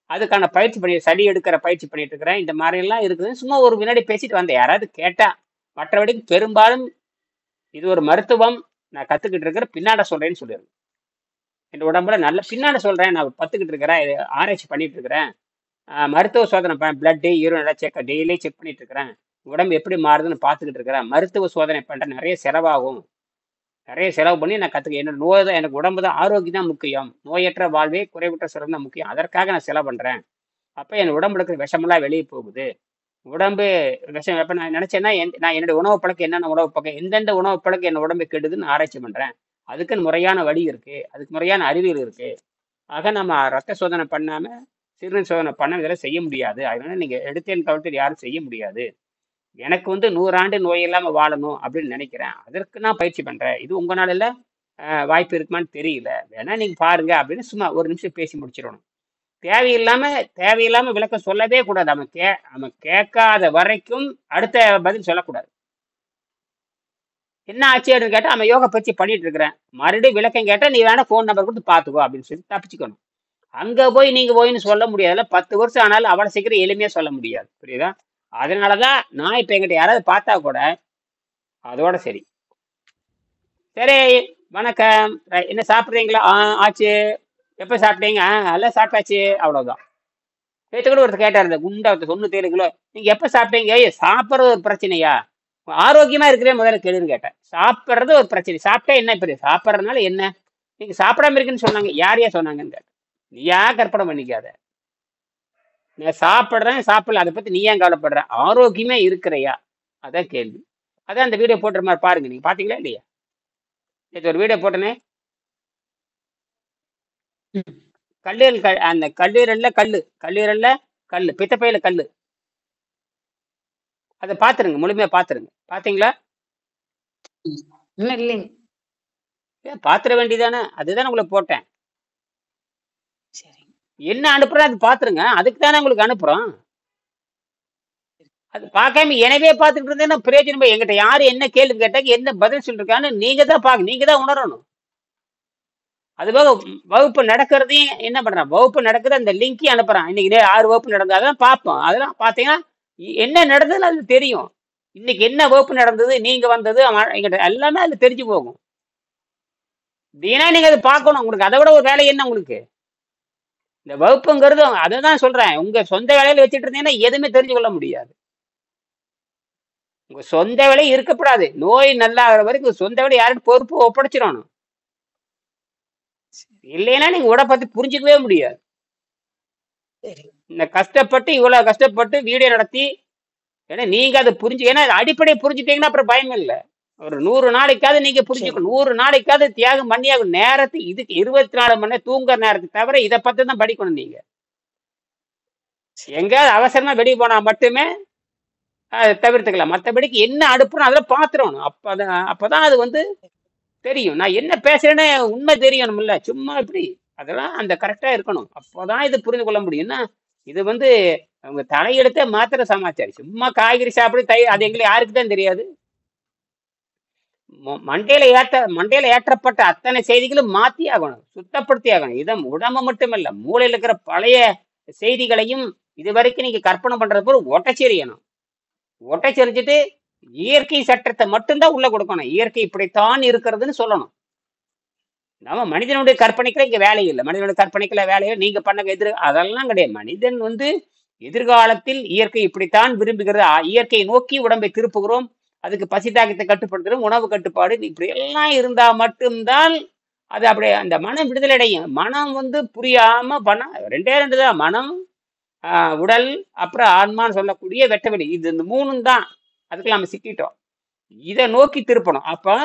அதுக்கான பயிற்சி சளி எடுக்கிற பயிற்சி பண்ணிட்டு இருக்கிறேன். இந்த மாதிரி எல்லாம் இருக்குது. சும்மா ஒரு வினாடி பேசிட்டு வந்தேன். யாராவது கேட்டா மற்றபடிக்கு பெரும்பாலும் இது ஒரு மருத்துவம், நான் கத்துக்கிட்டு இருக்கிற பின்னாட சொல்றேன்னு சொல்லிடுங்க. என் உடம்புல நல்ல பின்னாட சொல்றேன், நான் கத்துக்கிட்டு இருக்கிறேன், இது ஆராய்ச்சி பண்ணிட்டு இருக்கிறேன், மருத்துவ சோதனை பிளட்டு யூரின் எல்லாம் டெய்லி செக் பண்ணிட்டு இருக்கிறேன், உடம்பு எப்படி மாறுதுன்னு பார்த்துக்கிட்டு இருக்கிறேன், மருத்துவ சோதனை பண்ற நிறைய செலவாகும், நிறைய செலவு பண்ணி நான் கத்துக்க என்னோட நோய் தான், எனக்கு உடம்பு தான், ஆரோக்கியம் தான் முக்கியம், நோயற்ற வாழ்வே குறைவுற்ற செலவு தான் முக்கியம், அதற்காக நான் செலவு பண்றேன். அப்ப என் உடம்புல இருக்கிற விஷமெல்லாம் வெளியே போகுது. உடம்பு விஷம் எப்ப நான் நினைச்சேன்னா நான் என்னுடைய உணவு பழக்கம் என்னென்ன உணவு பழக்கம் எந்தெந்த உணவு பழக்கம் என் உடம்பை கெடுதுன்னு ஆராய்ச்சி பண்றேன். அதுக்குன்னு முறையான வழி இருக்கு, அதுக்கு முறையான அறிவியல் இருக்கு. ஆக நம்ம ரத்த சோதனை பண்ணாம சிறுநீர் சோதனை பண்ண இதெல்லாம் செய்ய முடியாது. அதனால நீங்க எடுத்தேன் கவுத்தல் யாரும் செய்ய முடியாது. எனக்கு 100 ஆண்டு நோய் இல்லாம வாழணும் அப்படின்னு நினைக்கிறேன், அதற்கு நான் பயிற்சி பண்றேன். இது உங்களால வாய்ப்பு இருக்குமான்னு தெரியல, வேணா நீங்க பாருங்க அப்படின்னு சும்மா ஒரு நிமிஷம் பேசி முடிச்சிடணும். தேவையில்லாம விளக்கம் சொல்லவே கூடாது. அவன் கேட்காத வரைக்கும் அடுத்த பதில் சொல்லக்கூடாது. என்ன ஆச்சு அப்படின்னு கேட்டா அவன் யோகா பயிற்சி பண்ணிட்டு இருக்கிறேன், மறுபடியும் விளக்கம் கேட்டா நீ வேணா போன் நம்பர் கொடுத்து பாத்துக்கோ அப்படின்னு சொல்லி தப்பிச்சுக்கணும். அங்க போய் நீங்க போயின்னு சொல்ல முடியாதுல்ல. 10 வருஷம் ஆனாலும் அவ்வளவு சீக்கிரம் எளிமையா சொல்ல முடியாது, புரியுதா? அதனாலதான் நான் இப்ப என்கிட்ட யாராவது பார்த்தா கூட அதோட சரி, சரி வணக்கம், என்ன சாப்பிட்றீங்களா, ஆச்சு, எப்ப சாப்பிட்டீங்க, எல்லாம் சாப்பிட்டாச்சு, அவ்வளவுதான். நேற்று கூட ஒருத்தர் கேட்டாரு, குண்டா 97 கிலோ, நீங்க எப்ப சாப்பிட்டீங்க? சாப்பிட்றது ஒரு பிரச்சனையா, ஆரோக்கியமா இருக்கிறே முதல்ல கேளுன்னு கேட்டேன். சாப்பிட்றது ஒரு பிரச்சனை, சாப்பிட்டா என்ன பெரிய, சாப்பிட்றதுனால என்ன, நீங்க சாப்பிடாம இருக்குன்னு சொன்னாங்க, யாரையா சொன்னாங்கன்னு கேட்டேன். நீ ஏன் கற்பனை பண்ணிக்காத, நான் சாப்பிட்றேன் சாப்பிடல அதை பத்தி நீ ஏன் கவலைப்படுற, ஆரோக்கியமே இருக்கிறையா, அதான் கேள்வி. அதான் அந்த வீடியோ போட்டுற மாதிரி பாருங்க, நீங்க பாத்தீங்களா இல்லையா? நேற்று ஒரு வீடியோ போட்டனே, கல்லீரல் அந்த கல்லீரல்ல கல்லு பித்தப்பையில கல்லு, அதை பாத்துருங்க, முழுமையா பாத்துருங்க. பாத்தீங்களா? இன்னும் இல்லைங்க. பாத்துற வேண்டியதானே, அதுதான் உங்களுக்கு போட்டேன். சரி, என்ன அனுப்புறோம் அது பாத்துருங்க, அதுக்கு தானே உங்களுக்கு அனுப்புறோம். அது பார்க்காம எனவே பார்த்துட்டு இருந்தேன்னா பிரயோஜனம். என்கிட்ட யாரு என்ன கேள்வி கேட்டாங்க, என்ன பதில் சொல்லிருக்கான்னு நீங்க தான் நீங்க தான் உணரணும். அதுபோக வகுப்பு நடக்கிறதையும் என்ன பண்றான், வகுப்பு நடக்குது அந்த லிங்கையும் அனுப்புறான். இன்னைக்கு 6 வகுப்பு நடந்தாதான் பார்ப்போம். அதெல்லாம் பார்த்தீங்கன்னா என்ன நடந்ததுன்னு அது தெரியும். இன்னைக்கு என்ன வகுப்பு நடந்தது, நீங்க வந்தது எங்கிட்ட எல்லாமே அதுல தெரிஞ்சு போகும். தினா நீங்க அதை பார்க்கணும். உங்களுக்கு அதை விட ஒரு வேலை என்ன உங்களுக்கு? இந்த வகுப்புங்கிறது அதுதான் சொல்றேன், உங்க சொந்த வேலையில வச்சுட்டு இருந்தீங்கன்னா எதுவுமே தெரிஞ்சு கொள்ள முடியாது. உங்க சொந்த வேலை இருக்கப்படாது. நோய் நல்லா ஆகிற வரைக்கும் சொந்த வேலை யார்கிட்ட பொறுப்பு ஒப்படைச்சிடணும். இல்லைன்னா நீங்க உடை பத்தி புரிஞ்சுக்கவே முடியாது. இந்த கஷ்டப்பட்டு இவ்வளவு கஷ்டப்பட்டு வீடியோ நடத்தி, ஏன்னா நீங்க அதை ஏன்னா அடிப்படையை புரிஞ்சுட்டீங்கன்னா அப்புறம் பயம் இல்லை. ஒரு 100 நாளைக்காவது நீங்க புரிஞ்சுக்கணும். 100 நாளைக்காவது தியாகம் பண்ணியாகும். நேரத்துக்கு இதுக்கு 24 மணி நேரம் தூங்குற நேரத்துக்கு தவிர இதை பத்தி தான் படிக்கணும். நீங்க எங்கேயாவது அவசரமா வெளியே போனா மட்டுமே தவிர்த்துக்கலாம். மற்றபடிக்கு என்ன அடுப்புறோம் அதில் பாத்துறணும். அப்பதான் அது தெரியும். நான் என்ன பேசுறேன்னு உண்மை தெரியணும்ல, சும்மா இப்படி அதெல்லாம் அந்த கரெக்டா இருக்கணும். அப்போதான் இது புரிந்து கொள்ள முடியும்னா. இது அவங்க தலையெடுத்த மாத்திர சமாச்சாரம். சும்மா காய்கறி சாப்பிடு அது எங்களுக்கு யாருக்கு தான் தெரியாது. மண்டையில ஏற்றப்பட்ட அத்தனை செய்திகளும் மாத்தி ஆகணும், சுத்தப்படுத்தி ஆகணும். இதை உடம்பு மட்டுமல்ல, மூளையில இருக்கிற பழைய செய்திகளையும் இது வரைக்கும் நீங்க கற்பனை பண்றது போல ஒட்டச்செறியணும். ஒட்டச்செறிஞ்சிட்டு இயற்கை சட்டத்தை மட்டும்தான் உள்ள கொடுக்கணும். இயற்கை இப்படித்தான் இருக்கிறதுன்னு சொல்லணும். நம்ம மனிதனுடைய கற்பனைக்குள்ள இங்க வேலை இல்லை. மனிதனுடைய கற்பனைக்குள்ள வேலையை நீங்க பண்ண அதெல்லாம் கிடையாது. மனிதன் எதிர்காலத்தில் இயற்கை இப்படித்தான் விரும்புகிறது, இயற்கையை நோக்கி உடம்பை திருப்புகிறோம், அதுக்கு பசி தாக்கத்தை கட்டுப்படுத்துறோம், உணவு கட்டுப்பாடு, இப்படி எல்லாம் இருந்தா மட்டும்தான் அது அப்படியே அந்த மனம் விடுதலை அடையும். மனம் புரியாம பண்ண 2 தான், மனம், உடல், அப்புறம் ஆன்மான்னு சொல்லக்கூடிய வெட்டவெளி. இது இந்த 3 தான். அதுக்கு நம்ம சிக்கிட்டோம். இதை நோக்கி திருப்பணும். அப்ப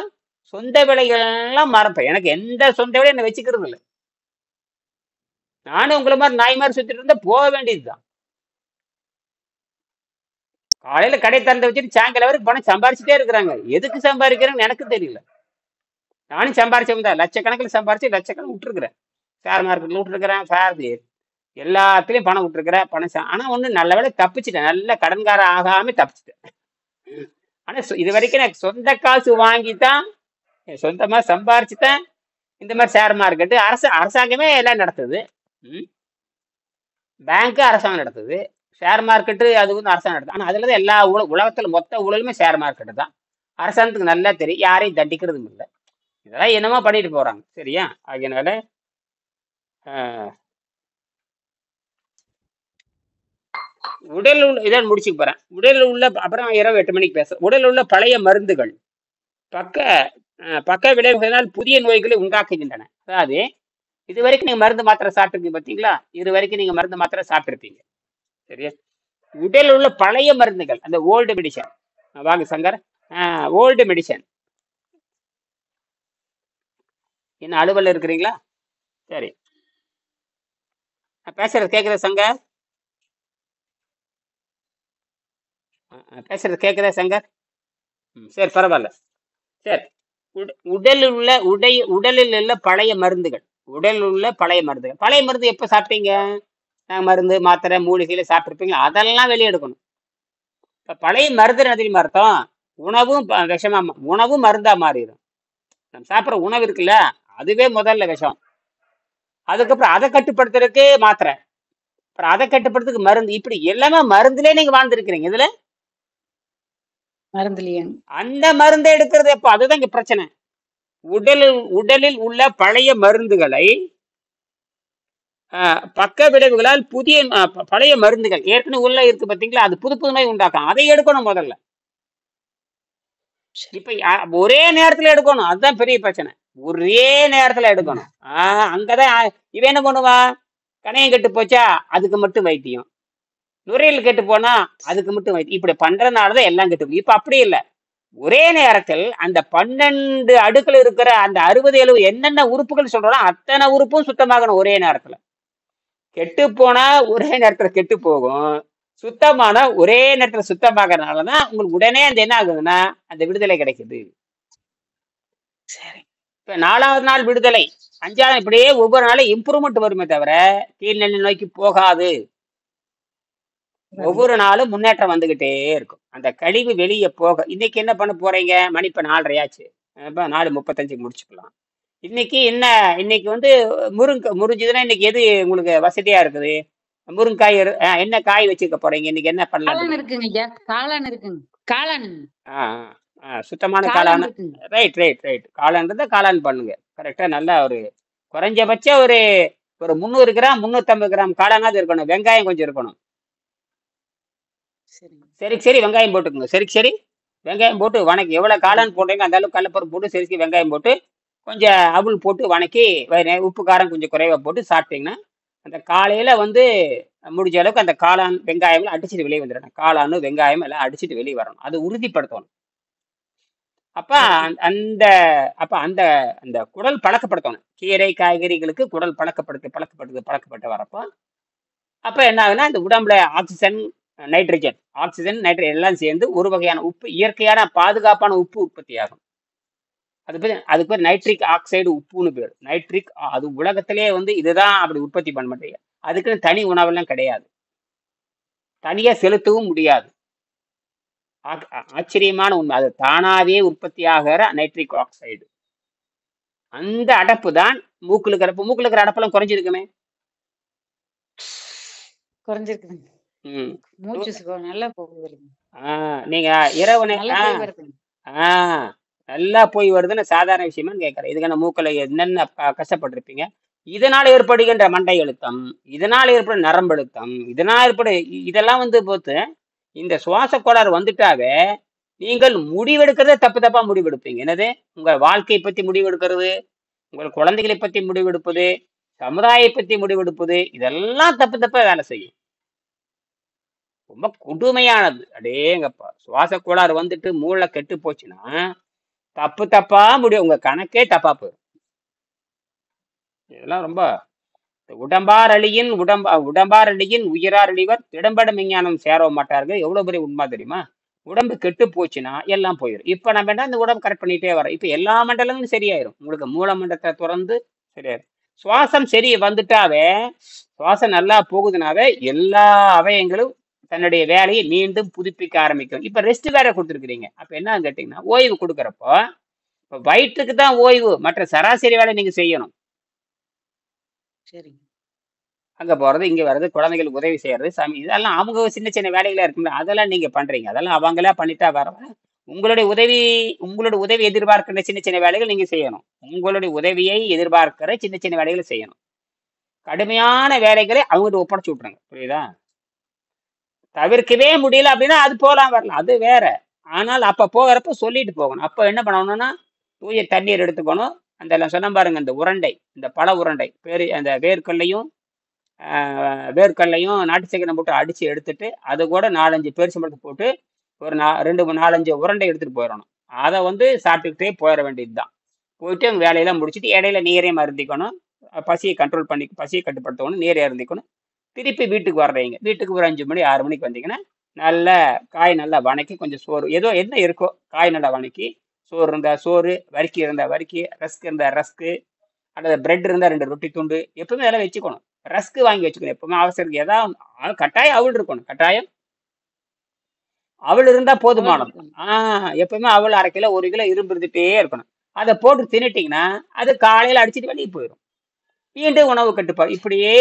சொந்த வேலைகள்லாம் மறப்பேன். எனக்கு எந்த சொந்த வேலையும் என்ன வச்சுக்கிறது இல்லை. நானும் உங்களை மாதிரி நாய் மாதிரி சுத்திட்டு இருந்தா போக வேண்டியதுதான். காலையில கடை திறந்து வச்சுட்டு சாயங்காலம் வரைக்கும் பணம் சம்பாரிச்சுட்டே இருக்கிறாங்க. எதுக்கு சம்பாதிக்கிறாங்கன்னு எனக்கு தெரியல. நானும் சம்பாரிச்சவங்க தான், லட்சக்கணக்கில் சம்பாரிச்சு லட்சக்கணக்கு விட்டுருக்கிறேன். ஷேர் மார்க்கெட்ல விட்டுருக்கிறேன், எல்லாத்துலயும் பணம் விட்டுருக்கிறேன். ஆனா நல்ல வேலை தப்பிச்சுட்டேன், நல்ல கடன்கார ஆகாம தப்பிச்சுட்டேன். ஆனா இது வரைக்கும் எனக்கு சொந்த காசு வாங்கித்தான், சொந்தமா சம்பாரிச்சுட்டேன். இந்த மாதிரி ஷேர் மார்க்கெட்டு அரசாங்கமே எல்லாம் நடத்துது, பேங்க் அரசாங்கம் நடத்துது, ஷேர் மார்க்கெட்டு அது வந்து அரசாங்கம் நடத்துது. ஆனா அதுல தான் எல்லா உலகத்துல மொத்த ஊழலுமே ஷேர் மார்க்கெட்டு தான். அரசாங்கத்துக்கு நல்லா தெரியும், யாரையும் தண்டிக்கிறதும் இல்லை. இதெல்லாம் என்னமோ பண்ணிட்டு போறாங்க. சரியா? அதனால அஹ், உடல் உள்ள இதான் முடிச்சுக்க போறேன். உடலில் உள்ள அப்புறம் இரவு 8 மணிக்கு பேசுறேன். உடலில் உள்ள பழைய மருந்துகள் பக்க பக்க விளைவுகளினால் புதிய நோய்களை உண்டாக்குகின்றன. அதாவது இது வரைக்கும் நீங்க மருந்து மாத்திரை சாப்பிட்டுருக்கீங்க பாத்தீங்களா? இது வரைக்கும் நீங்க மருந்து மாத்திரை சாப்பிட்டுருப்பீங்க. சரியா? உடலில் உள்ள பழைய மருந்துகள், அந்த ஓல்டு மெடிசன். வாங்க சங்கர். Old medicine. என்ன அலுவலில் இருக்கிறீங்களா? சரி, நான் பேசுறது கேக்குதா சங்கர்? பேசுறது கேக்குதா சங்கர்? சரி, பரவாயில்ல. சரி. உடலில் உள்ள உடலில் உள்ள பழைய மருந்துகள். உடலில் உள்ள பழைய மருந்துகள். பழைய மருந்து எப்ப சாப்பிட்டீங்க? மருந்து மாத்திரை மூலிகையில சாப்பிட்டுருப்பீங்க, அதெல்லாம் வெளியே எடுக்கணும். இப்ப பழைய மருந்து தெரியுமா அர்த்தம்? உணவும் விஷமா, உணவும் மருந்தா மாறிடும். நம்ம சாப்பிட்ற உணவு இருக்குல்ல, அதுவே முதல்ல விஷம். அதுக்கப்புறம் அதை கட்டுப்படுத்துறதுக்கு மாத்திரை, அப்புறம் அதை கட்டுப்படுத்துறதுக்கு மருந்து. இப்படி எல்லாமே மருந்துலே நீங்க வாழ்ந்துருக்கிறீங்க. இதுல மருந்துலயே அந்த மருந்தை எடுக்கிறது எப்போ? அதுதான் இங்க பிரச்சனை. உடலில் உள்ள பழைய மருந்துகளை பக்க விளைவுகளால் புதிய பழைய மருந்துகள் ஏற்கனவே உள்ள இருக்கு பாத்தீங்களா, அது புது புதுமை உண்டாக்கும். அதை எடுக்கணும் முதல்ல. இப்ப ஒரே நேரத்துல எடுக்கணும், அதுதான் பெரிய பிரச்சனை. ஒரே நேரத்துல எடுக்கணும். அங்கதான் இவன் என்ன பண்ணுவான்? கணையம் கெட்டு போச்சா அதுக்கு மட்டும் வைத்தியம், நுரையீரல் கெட்டு போனா அதுக்கு மட்டும் வைத்தியம். இப்படி பண்றதுனாலதான் எல்லாம் கெட்டு. இப்ப அப்படி இல்லை. ஒரே நேரத்தில் அந்த 12 அடுக்கள் இருக்கிற அந்த 60-70 என்னென்ன உறுப்புகள் சொல்றோம் அத்தனை உறுப்பும் சுத்தமாகணும் ஒரே நேரத்துல. கெட்டு போனா ஒரே நேரத்துல கெட்டு போகும், சுத்தமான ஒரே நேரத்துல சுத்தமாகறதுனாலதான் உங்களுக்கு உடனே அந்த என்ன ஆகுதுன்னா அந்த விடுதலை கிடைக்குது. இப்ப 4வது நாள் விடுதலை, 5வது, இப்படியே ஒவ்வொரு நாளும் இம்ப்ரூவ்மெண்ட் வருமே தவிர கீழ்நிலை நோக்கி போகாது. ஒவ்வொரு நாளும் முன்னேற்றம் வந்துகிட்டே இருக்கும். அந்த கழிவு வெளியே போக. இன்னைக்கு என்ன பண்ண போறீங்க? மணி இப்ப 4:30 ஆச்சு. இப்ப 4:35 முடிச்சுக்கலாம். இன்னைக்கு என்ன? இன்னைக்கு வந்து முறிஞ்சதுன்னா இன்னைக்கு எது உங்களுக்கு வசதியா இருக்குது? முருங்காய் என்ன காய் வச்சுக்க போறீங்க? இன்னைக்கு என்ன பண்ணலாம்? இருக்குங்க, காளான் இருக்குங்க. காளான் சுத்தமான காளான். Right right right. காளான் இருந்தா காளான் பண்ணுங்க. கரெக்டா. நல்லா ஒரு குறைஞ்சபட்சம் ஒரு 300 கிராம் 350 கிராம் காளானாவது இருக்கணும். வெங்காயம் கொஞ்சம் இருக்கணும். சரி சரி, வெங்காயம் போட்டுக்கோங்க. சரி சரி, வெங்காயம் போட்டு வணக்கி, எவ்வளவு காளான் போடுறீங்க அந்த அளவுக்கு கடலைப்பருப்பு போட்டு சரி வெங்காயம் போட்டு கொஞ்சம் அவுள் போட்டு வணக்கி உப்பு காரம் கொஞ்சம் குறைவா போட்டு சாப்பிட்டீங்கன்னா அந்த காலையில வந்து முடிஞ்ச அளவுக்கு அந்த காளான் வெங்காயம் அடிச்சுட்டு வெளியே வந்துடணும். காளானும் வெங்காயம் எல்லாம் அடிச்சுட்டு வெளியே வரணும். அது உறுதிப்படுத்தணும். அப்ப அந்த அப்ப அந்த அந்த குடல் பழக்கப்படுத்தணும். கீரை காய்கறிகளுக்கு குடல் பழக்கப்பட்டு வரப்போ அப்ப என்ன ஆகுதுன்னா இந்த உடம்புல ஆக்சிஜன் நைட்ரஜன் எல்லாம் சேர்ந்து ஒரு வகையான உப்பு, இயற்கையான பாதுகாப்பான உப்பு உற்பத்தி ஆகும். அதுக்கு பேர் நைட்ரிக் ஆக்சைடு உப்புன்னு பேர். நைட்ரிக், அது உலகத்திலேயே வந்து இதுதான் அப்படி உற்பத்தி பண்ண மாட்டேங்க. அதுக்குன்னு தனி உணவெல்லாம் கிடையாது, தனியா செலுத்தவும் முடியாது. ஆச்சரியமான உண்மை. அது தானாவே உற்பத்தி ஆகிற நைட்ரிக் ஆக்சைடு. அந்த அடப்பு தான் மூக்குல இருக்கிற அடப்பெல்லாம் குறைஞ்சிருக்குமே. குறைஞ்சிருக்குங்க. மூச்சு நல்லா போகுது. நீங்க இரவு நல்லா போய் வருதுன்னு சாதாரண விஷயமான்னு கேட்கறேன். இதுக்கான மூக்கல என்னென்ன கஷ்டப்பட்டிருப்பீங்க. இதனால் ஏற்படுகின்ற மண்டை அழுத்தம், இதனால் ஏற்படும் நரம்பு அழுத்தம், இதனால் இதெல்லாம் வந்து போத்து இந்த சுவாச கோளாறு வந்துட்டாவே நீங்கள் முடிவெடுக்கிறதே தப்பா முடிவெடுப்பீங்க. என்னது? உங்கள் வாழ்க்கையை பத்தி முடிவெடுக்கிறது, உங்கள் குழந்தைகளை பத்தி முடிவெடுப்பது, சமுதாயத்தை பத்தி முடிவெடுப்பது, இதெல்லாம் தப்பா வேலை செய்யும். ரொம்ப கொடுமையானது. அடேங்கப்பா, சுவாச கோளாறு வந்துட்டு மூளை கெட்டு போச்சுன்னா தப்பா முடியும். உங்க கணக்கே தப்பா போயிடும். இதெல்லாம் ரொம்ப உடம்பார் அழியின் உயிரார் அழிவர், திடம்பட விஞ்ஞானம் சேர மாட்டார்கள். எவ்வளவு பெரிய உண்மை தெரியுமா? உடம்பு கெட்டு போச்சுன்னா எல்லாம் போயிடும். இப்ப நம்ம என்ன, இந்த உடம்பு கரெக்ட் பண்ணிட்டே வரோம். இப்ப எல்லா மண்டலமும் சரியாயிரும். உங்களுக்கு மூல மண்டலத்தை திறந்து சரியாயிரும். சுவாசம் சரி வந்துட்டாவே, சுவாசம் நல்லா போகுதுனாவே எல்லா அவயங்களும் தன்னுடைய வேலையை மீண்டும் புதுப்பிக்க ஆரம்பிக்கும். இப்ப ரெஸ்ட் வேற கொடுத்துருக்கிறீங்க. அப்ப என்ன கேட்டீங்கன்னா, ஓய்வு கொடுக்குறப்போ வயிற்றுக்கு தான் ஓய்வு, மற்ற சராசரி வேலை நீங்க செய்யணும். அங்க போறது, இங்க வர்றது, குழந்தைகளுக்கு உதவி செய்யறது, இதெல்லாம் அவங்க சின்ன சின்ன வேலைகளா இருக்குல்ல, அதெல்லாம் நீங்க பண்றீங்க. அதெல்லாம் அவங்களா பண்ணிட்டா வர உங்களுடைய உதவி எதிர்பார்க்கிற சின்ன சின்ன வேலைகள் நீங்க செய்யணும். உங்களுடைய உதவியை எதிர்பார்க்கிற சின்ன சின்ன வேலைகளை செய்யணும். கடுமையான வேலைகளை அவங்ககிட்ட ஒப்படைச்சு விட்டுருங்க. புரியுதா? தவிர்க்கவே முடியல அப்படின்னா அது போலாம் வரலாம், அது வேற. ஆனால் அப்ப போகிறப்ப சொல்லிட்டு போகணும். அப்ப என்ன பண்ணணும்னா தூய தண்ணீர் எடுத்துக்கணும். அந்த சொன்ன பாருங்க, இந்த உருண்டை, இந்த பழ உருண்டை அந்த வேர்க்கல்லையும் நாட்டு சக்கரை போட்டு அடிச்சு எடுத்துட்டு அது கூட 4-5 பேரிச்சம்பழத்தை போட்டு ஒரு 4-5 உருண்டை எடுத்துட்டு போயிடணும். அதை சாப்பிட்டுக்கிட்டே போயிட வேண்டியதுதான். போயிட்டு அவங்க வேலையெல்லாம் முடிச்சுட்டு இடையில நீரையும் அருந்திக்கணும். பசியை கட்டுப்படுத்தணும், நீரை அருந்திக்கணும். திருப்பி வீட்டுக்கு வர்றீங்க. வீட்டுக்கு ஒரு 5 மணி 6 மணிக்கு வந்தீங்கன்னா நல்ல காய் நல்லா வணக்கி, கொஞ்சம் சோறு ஏதோ என்ன இருக்கோ காய் நல்லா வணக்கி, சோறு இருந்தா சோறு, வரிக்கி இருந்தா வரிக்கி, ரஸ்க் இருந்தா ரஸ்க்கு, அல்லது பிரெட் இருந்தா 2 ரொட்டி துண்டு, எப்பவுமே அதெல்லாம் வச்சுக்கணும். ரஸ்க்கு வாங்கி வச்சுக்கணும் எப்பவுமே. அவசரம் ஏதாவது கட்டாயம் அவள் இருக்கணும். கட்டாயம் அவள் இருந்தா போதுமானது. எப்பவுமே அவள் 1/2 கிலோ 1 கிலோ இரும்பு இருந்துட்டே இருக்கணும். அதை போட்டு தின்னுட்டீங்கன்னா அது காலையில அடிச்சுட்டு வெளியே போயிடும். மீண்டும் உணவு கட்டுப்பாடு இப்படியே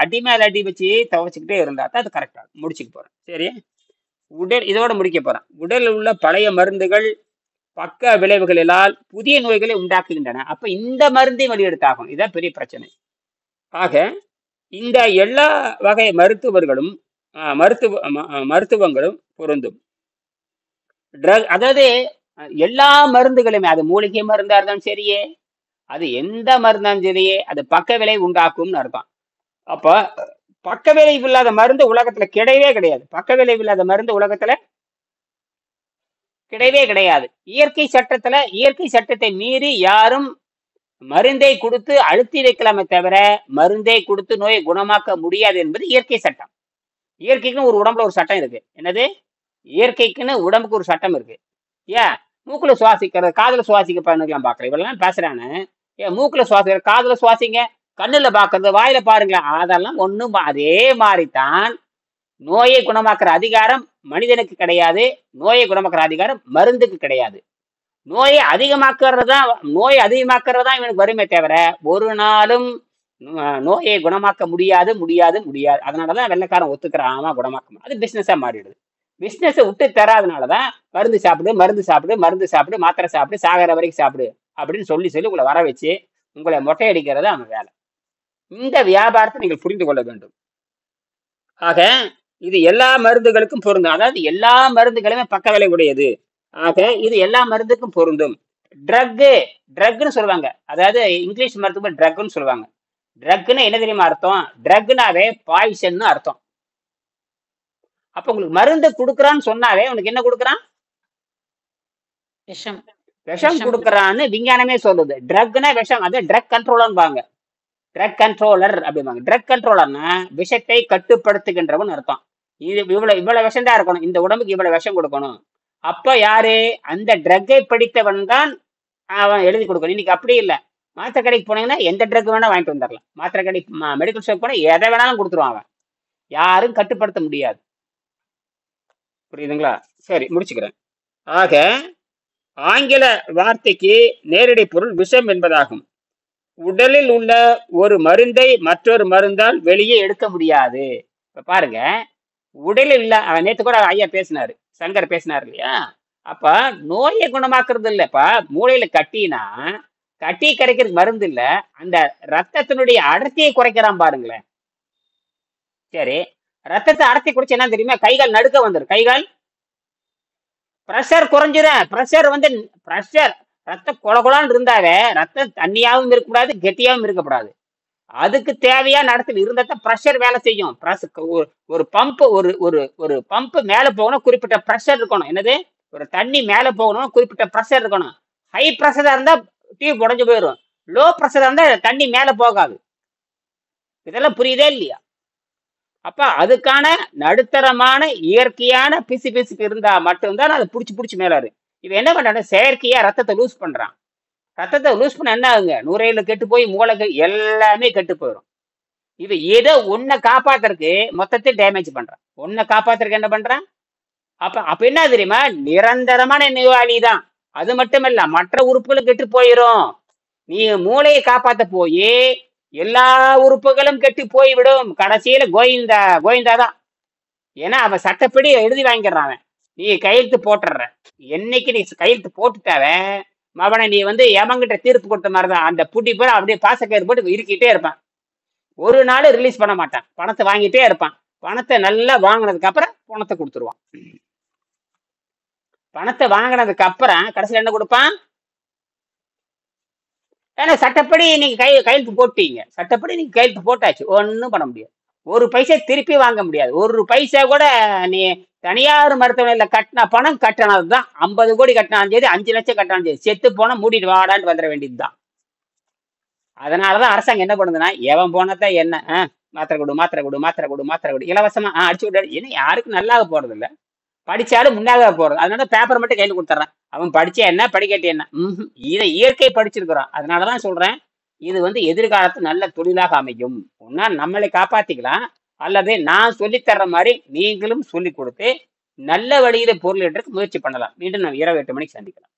அடி மேல அடி வச்சு துவைச்சுக்கிட்டே இருந்தா தான் அது கரெக்டா முடிச்சுக்க போறேன். சரி, இதோட முடிக்க போறேன். உடலில் உள்ள பழைய மருந்துகள் பக்க விளைவுகளினால் புதிய நோய்களை உண்டாக்குகின்றன. அப்ப இந்த மருந்தை வெளியெடுத்தாகும். இதான் பெரிய பிரச்சனை. ஆக இந்த எல்லா வகை மருத்துவங்களும் பொருந்தும். அதாவது எல்லா மருந்துகளுமே, அது மூலிகை மருந்தா இருந்தாலும் சரியே, அது எந்த மருந்தாலும் சரியே, அது பக்க விளைவு உண்டாக்கும்னு அர்த்தம். அப்ப பக்க விளைவு இல்லாத மருந்து உலகத்துல கிடையவே கிடையாது. பக்க விளைவு இல்லாத மருந்து உலகத்துல கிடையவே கிடையாது. இயற்கை சட்டத்தை மீறி யாரும் மருந்தை கொடுத்து அழுத்தி வைக்கலாமே தவிர மருந்தை கொடுத்து நோயை குணமாக்க முடியாது என்பது இயற்கை சட்டம். இயற்கைக்குன்னு ஒரு உடம்புல ஒரு சட்டம் இருக்கு. என்னது? இயற்கைக்குன்னு உடம்புக்கு ஒரு சட்டம் இருக்கு. ஏன் மூக்குல சுவாசிக்கிறது, காதுல சுவாசிக்க பண்ணிக்கலாம் பாக்குறேன். இவெல்லாம் பேசுறானு. ஏன் மூக்குல சுவாசிக்கிற, காதுல சுவாசிங்க, கண்ணுல பாக்குறது, வாயில பாருங்களேன், அதெல்லாம் ஒண்ணும். அதே மாதிரிதான் நோயை குணமாக்குற அதிகாரம் மனிதனுக்கு கிடையாது. நோயை குணமாக்குற அதிகாரம் மருந்துக்கு கிடையாது. நோயை அதிகமாக்குறதா இவனுக்கு வருமே தவிர ஒரு நாளும் நோயை குணமாக்க முடியாது. அதனாலதான் வெள்ளைக்காரன் ஒத்துக்கிறான், ஆமா குணமாக்க. அது பிசினஸா மாறிடுது. பிசினஸ் விட்டு தராதனாலதான் மருந்து சாப்பிடு, மாத்திரை சாப்பிடு, சாகர வரைக்கும் சாப்பிடு அப்படின்னு சொல்லி உங்களை வர வச்சு உங்களை மொட்டை அடிக்கிறது அவன் வேலை. இந்த வியாபாரத்தை நீங்கள் புரிந்து கொள்ள வேண்டும். ஆக இது எல்லா மருந்துகளுக்கும் பொருந்தும். அதாவது எல்லா மருந்துகளுமே பக்க விலை உடையது. ஆக இது எல்லா மருந்துக்கும் பொருந்தும். ட்ரக்னு சொல்லுவாங்க. அதாவது இங்கிலீஷ் மருத்துவம் ட்ரக்னு சொல்லுவாங்க. ட்ரக்னு என்ன தெரியுமா அர்த்தம்? ட்ரக்னாவே பாய்சன் அர்த்தம். அப்ப உங்களுக்கு மருந்து கொடுக்குறான்னு சொன்னாவே உனக்கு என்ன கொடுக்குறான்? விஷம் கொடுக்குறான்னு விஞ்ஞானமே சொல்லுது. ட்ரக்னா விஷம். அது ட்ரக் கண்ட்ரோலர்பாங்க. ட்ரக் கண்ட்ரோலர் அப்படிம்பாங்க. ட்ரக் கண்ட்ரோலர்னா விஷத்தை கட்டுப்படுத்துகின்றவன் அர்த்தம். இவ்வளவு விஷம் தான் இருக்கணும், இந்த உடம்புக்கு இவ்வளவு விஷம் கொடுக்கணும். அப்ப யாரு? அந்த ட்ரக்கை படித்தவன் தான் அவன் எழுதி கொடுக்கணும். இன்னைக்கு அப்படி இல்லை. மாத்திரை கடைக்கு போனீங்கன்னா எந்த ட்ரக் வேணா வாங்கிட்டு வந்துடலாம். மாத்திரை கடை மெடிக்கல் ஷாப் போனா எதை வேணாலும் கொடுத்துருவான் அவன். யாரும் கட்டுப்படுத்த முடியாது. புரியுதுங்களா? சரி, முடிச்சுக்கிறேன். ஆக ஆங்கில வார்த்தைக்கு நேரடி பொருள் விஷம் என்பதாகும். உடலில் உள்ள ஒரு மருந்தை மற்றொரு மருந்தால் வெளியே எடுக்க முடியாது. இப்ப பாருங்க, உடலில் இல்ல, நேற்று கூட ஐயா பேசினாரு, சங்கர் பேசினாரு இல்லையா? அப்ப நோயை குணமாக்குறது இல்லப்பா. மூளையில கட்டி கரைக்கிறதுக்கு மருந்து இல்ல, அந்த ரத்தத்தினுடைய அடர்த்தியை குறைக்கிறான் பாருங்களேன். சரி, ரத்தத்தை அடர்த்தி குறைச்சு என்ன தெரியுமா? கைகால் நடுக்க வந்துடும். கைகால் பிரஷர் குறைஞ்சிடும். பிரஷர் ரத்த குளகுலான்னு இருந்தாவே ரத்தம் தண்ணியாவும் இருக்கக்கூடாது, கெட்டியாவும் இருக்கக்கூடாது. அதுக்கு தேவையான இடத்துல இருந்தா பிரஷர் வேலை செய்யும். ஒரு பம்ப் ஒரு பம்ப் மேல போகணும், குறிப்பிட்ட பிரஷர் இருக்கணும். என்னது? ஒரு தண்ணி மேல போகணும், குறிப்பிட்ட பிரஷர் இருக்கணும். ஹை பிரஷரா இருந்தா டியூப் உடைஞ்சு போயிடும். லோ பிரஷரா இருந்தா தண்ணி மேல போகாது. இதெல்லாம் புரியுதே இல்லையா? அப்ப அதுக்கான நடுத்தரமான இயற்கையான பிசுக்கு இருந்தா மட்டும்தான் அது புடிச்சு மேலாரு. இவன் என்ன பண்றான்? செயற்கையா ரத்தத்தை லூஸ் பண்றான். ரத்தத்தை லூஸ் பண்ண என்ன ஆகுங்க? நுரையீரல் கெட்டு போய் மூளை எல்லாமே கெட்டு போயிடும். இவன் ஏதோ ஒன்ன காப்பாத்துறதுக்கு மொத்தத்தை டேமேஜ் பண்றான். ஒன்ன காப்பாத்துறதுக்கு என்ன பண்றான்? அப்ப என்ன தெரியுமா? நிரந்தரமான நோயாளி தான். அது மட்டும் இல்ல, மற்ற உறுப்புகளும் கெட்டு போயிடும். நீ மூளையை காப்பாத்த போய் எல்லா உறுப்புகளும் கெட்டு போய்விடும். கடைசியில கோவிந்தா கோவிந்தா தான். ஏன்னா அவன் சட்டப்படி எழுதி வாங்கிடுறான். அவன் நீ கையெழுத்து போட்டுற, என்னைக்கு நீ கையெழுத்து போட்டுட்டாவ மவனை நீ வந்து எவங்கிட்ட தீர்ப்பு கொடுத்த மாதிரிதான். அந்த புட்டி பேர் அப்படியே பாசக்கயிறு போட்டு இருக்கிட்டே இருப்பான். ஒரு நாள் ரிலீஸ் பண்ண மாட்டான். பணத்தை வாங்கிட்டே இருப்பான். பணத்தை நல்லா வாங்கினதுக்கு அப்புறம் பணத்தை கொடுத்துருவான். பணத்தை வாங்கினதுக்கு அப்புறம் கடைசியில் என்ன கொடுப்பான்? ஏன்னா சட்டப்படி நீங்க கையெழுத்து போட்டீங்க. சட்டப்படி நீங்க கையெழுத்து போட்டாச்சு, ஒன்றும் பண்ண முடியாது. ஒரு பைசா திருப்பி வாங்க முடியாது. ஒரு பைசா கூட நீ தனியார் மருத்துவமனையில கட்டின பணம் கட்டினதுதான். 50 கோடி கட்டினாலும் சரி, 5 லட்சம் கட்டினாலும் சரி, செத்து போனா மூடிட்டு வாடான்னு வந்துட வேண்டியதுதான். அதனாலதான் அரசாங்கம் என்ன பண்ணுதுன்னா, எவன் போனதான் என்ன மாத்திரை கொடு மாத்திரை கொடு மாத்திரை கொடு மாத்திரை கொடு இலவசமா அடிச்சு விட. ஏன்னா யாருக்கும் நல்லாக போறது இல்லை, படிச்சாலும் முன்னாக போறது. அதனால பேப்பர் மட்டும் கையில் கொடுத்துட்றான். அவன் படிச்சா என்ன, படிக்கட்டு என்ன. இதை இயற்கை படிச்சிருக்கிறான். அதனாலதான் சொல்றேன், இது வந்து எதிர்காலத்து நல்ல தொழிலாக அமையும். ஒன்னா நம்மளை காப்பாத்திக்கலாம், அல்லது நான் சொல்லித்தர்ற மாதிரி நீங்களும் சொல்லி கொடுத்து நல்ல வழியில பொருள் எடுத்து முயற்சி பண்ணலாம். மீண்டும் நம்ம இரவு 8 மணிக்கு சந்திக்கலாம்.